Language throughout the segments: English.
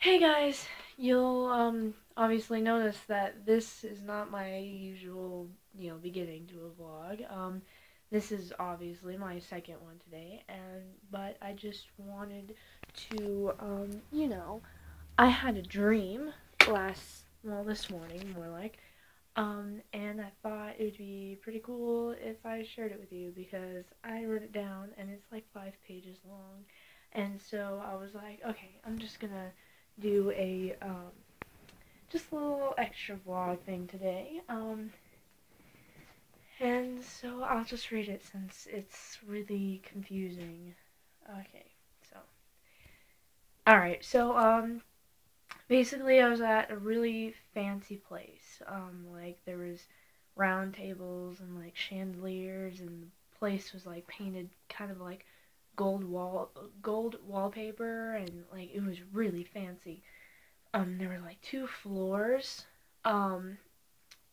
Hey guys, you'll obviously notice that this is not my usual, beginning to a vlog. This is obviously my second one today, but I just wanted to I had a dream this morning more like, and I thought it would be pretty cool if I shared it with you because I wrote it down and it's like 5 pages long. And so I was like, okay, I'm just gonna do a just a little extra vlog thing today. And so I'll just read it since it's really confusing. Okay, so alright, so basically I was at a really fancy place. Like there was round tables and like chandeliers, and the place was like painted kind of like gold wallpaper, and like it was really fancy. There were like 2 floors, um,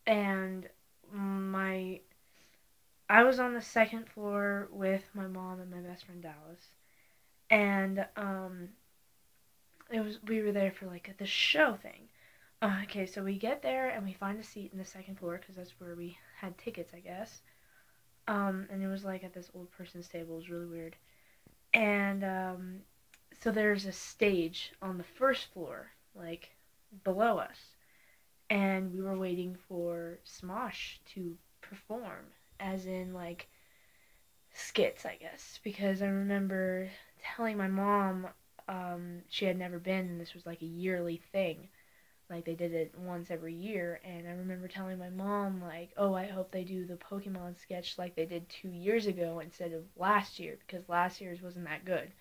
and my I was on the second floor with my mom and my best friend Dallas, and it was we were there for like the show thing. Okay, so we get there and we find a seat in the second floor because that's where we had tickets, I guess. And it was like at this old person's table. It was really weird. And so there's a stage on the first floor, like below us, and we were waiting for Smosh to perform, as in like skits, I guess, because I remember telling my mom she had never been, and this was like a yearly thing. Like they did it once every year, and I remember telling my mom like, "Oh, I hope they do the Pokemon sketch like they did 2 years ago instead of last year because last year's wasn't that good."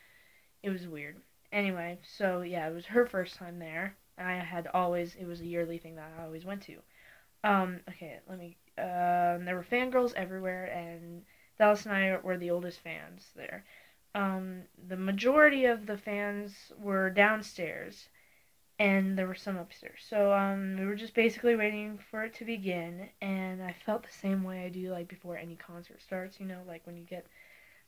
It was weird. Anyway, so yeah, it was her first time there. I had always it was a yearly thing that I always went to. Okay, let me. There were fangirls everywhere, and Dallas and I were the oldest fans there. The majority of the fans were downstairs, and there were some upstairs. So we were just basically waiting for it to begin, and I felt the same way I do like before any concert starts. You know, like when you get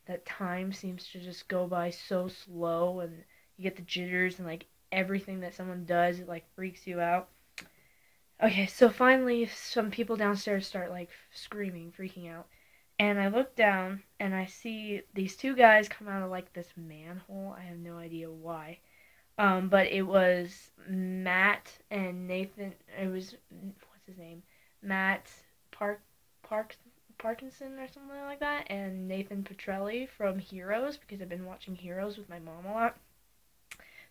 that time seems to just go by so slow, and you get the jitters, and like everything that someone does, it like freaks you out. Okay, so finally some people downstairs start like screaming, freaking out. And I look down and I see these 2 guys come out of like this manhole. I have no idea why. But it was Matt and Nathan. It was what's his name? Matt Park Park Parkinson or something like that, and Nathan Petrelli from Heroes, because I've been watching Heroes with my mom a lot.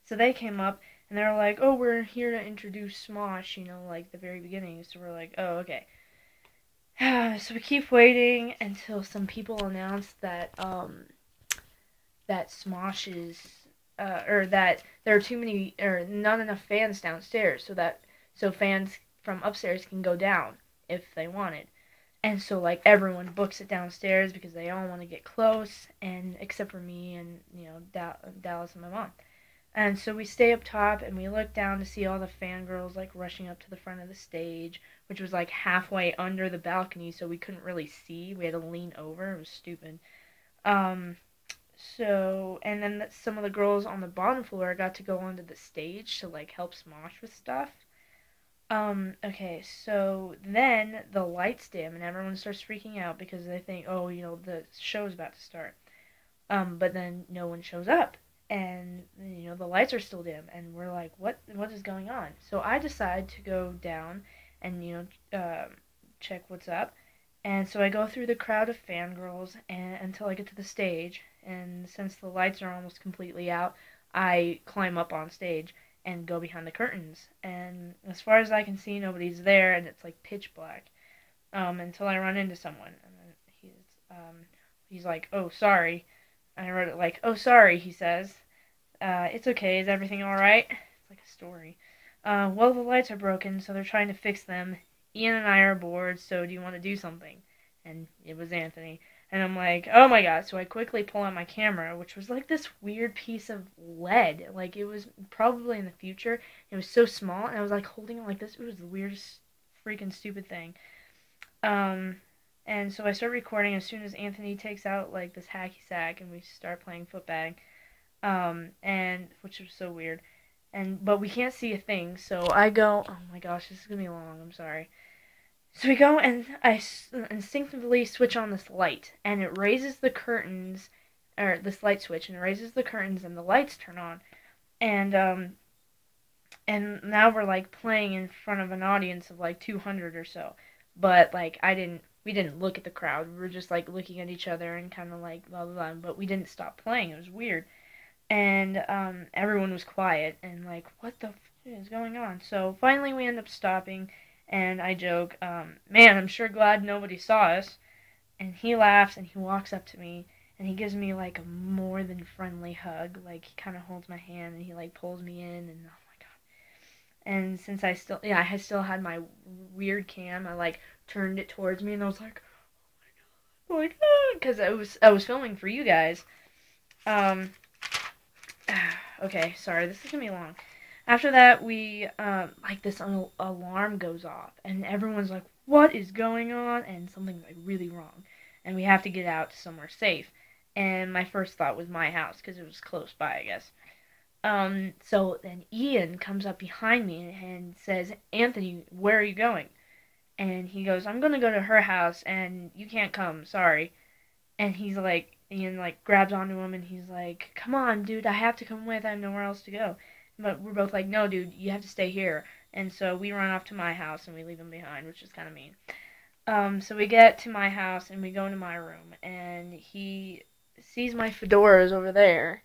So they came up and they were like, "Oh, we're here to introduce Smosh," like the very beginning. So we're like, "Oh, okay." So we keep waiting until some people announce that Smosh is or that there are too many or not enough fans downstairs, so fans from upstairs can go down if they wanted. And so like everyone books it downstairs because they all want to get close, and except for me and Dallas and my mom. And so we stay up top and we look down to see all the fangirls like rushing up to the front of the stage, which was like halfway under the balcony, so we couldn't really see. We had to lean over. It was stupid. Um, and then some of the girls on the bottom floor got to go onto the stage to like help Smosh with stuff. Okay, so then the lights dim and everyone starts freaking out because they think, oh, the show's about to start. But then no one shows up, and the lights are still dim, and we're like, what is going on? So I decide to go down and check what's up, and so I go through the crowd of fangirls until I get to the stage, and since the lights are almost completely out, I climb up on stage and go behind the curtains, and as far as I can see, nobody's there, and it's like pitch black. Until I run into someone, and then he's like, "Oh, sorry." And I wrote it like, "Oh, sorry," he says. It's okay. Is everything alright? It's like a story. Well, the lights are broken, so they're trying to fix them. Ian and I are bored, so do you want to do something? And it was Anthony. And I'm like, oh my god. So I quickly pull out my camera, which was like this weird piece of lead. Like, it was probably in the future. It was so small, and I was like holding it like this. It was the weirdest freaking stupid thing. Um, and so I start recording as soon as Anthony takes out like this hacky sack, and we start playing footbag. And which was so weird. but we can't see a thing. So I go, oh my gosh, this is gonna be long. I'm sorry. So we go and I instinctively switch on this light, and it raises the curtains, or this light switch, and it raises the curtains, and the lights turn on, and now we're like playing in front of an audience of like 200 or so, but like we didn't look at the crowd. We were just like looking at each other and kind of like blah blah blah, but we didn't stop playing. It was weird, and everyone was quiet and like, what the is going on? So finally we end up stopping, and I joke, man, I'm sure glad nobody saw us. And he laughs and he walks up to me and he gives me like a more than friendly hug. Like he kind of holds my hand and he like pulls me in, and oh my god. And since I still had my weird cam, I like turned it towards me and I was like, oh my god, because I was filming for you guys. Okay, sorry, this is gonna be long. After that, we like this alarm goes off, and everyone's like, "What is going on?" And something's like really wrong, and we have to get out to somewhere safe. And my first thought was my house because it was close by, I guess. So then Ian comes up behind me and says, "Anthony, where are you going?" And he goes, "I'm gonna go to her house, and you can't come. Sorry." And he's like, Ian like grabs onto him, and he's like, "Come on, dude, I have to come with. I have nowhere else to go." But we're both like, "No, dude, you have to stay here." And so we run off to my house and we leave him behind, which is kind of mean. So we get to my house and we go into my room, and he sees my fedoras over there.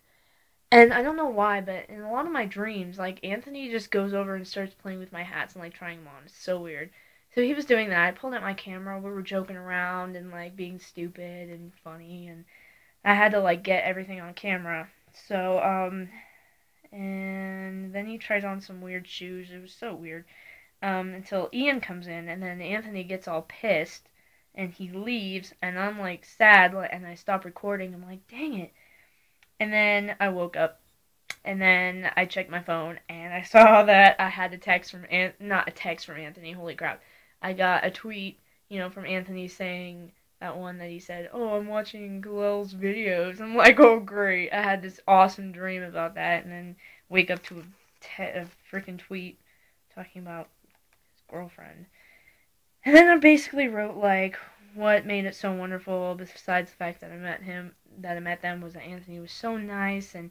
And I don't know why, but in a lot of my dreams, like Anthony just goes over and starts playing with my hats and like trying them on. It's so weird. So he was doing that. I pulled out my camera. We were joking around and like being stupid and funny, and I had to like get everything on camera. So and then he tried on some weird shoes. It was so weird. Until Ian comes in, and then Anthony gets all pissed, and he leaves, and I'm like sad, and I stop recording. I'm like, dang it. And then I woke up, and then I checked my phone, and I saw that I had a text from not a text from Anthony. Holy crap! I got a tweet, from Anthony saying that one that he said, "Oh, I'm watching Galel's videos." I'm like, "Oh, great!" I had this awesome dream about that, and then wake up to a freaking tweet talking about his girlfriend. And then I basically wrote like what made it so wonderful, besides the fact that I met them, was that Anthony was so nice, and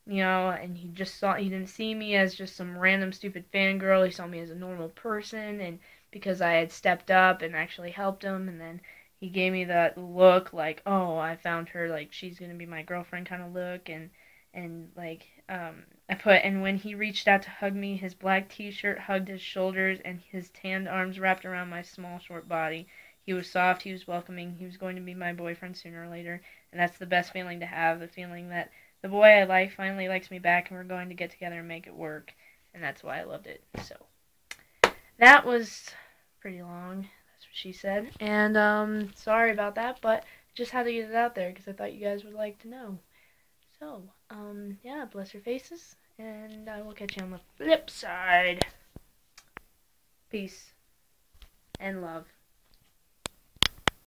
and he didn't see me as just some random stupid fangirl. He saw me as a normal person, and because I had stepped up and actually helped him, and then he gave me that look like, oh, I found her, like she's gonna be my girlfriend kind of look, and like and when he reached out to hug me, his black t-shirt hugged his shoulders and his tanned arms wrapped around my small short body. He was soft, he was welcoming, he was going to be my boyfriend sooner or later, and that's the best feeling to have, the feeling that the boy I like finally likes me back and we're going to get together and make it work, and that's why I loved it. So that was pretty long. That's what she said. And sorry about that, but just had to get it out there because I thought you guys would like to know. So, yeah, bless your faces, and I will catch you on the flip side. Peace and love.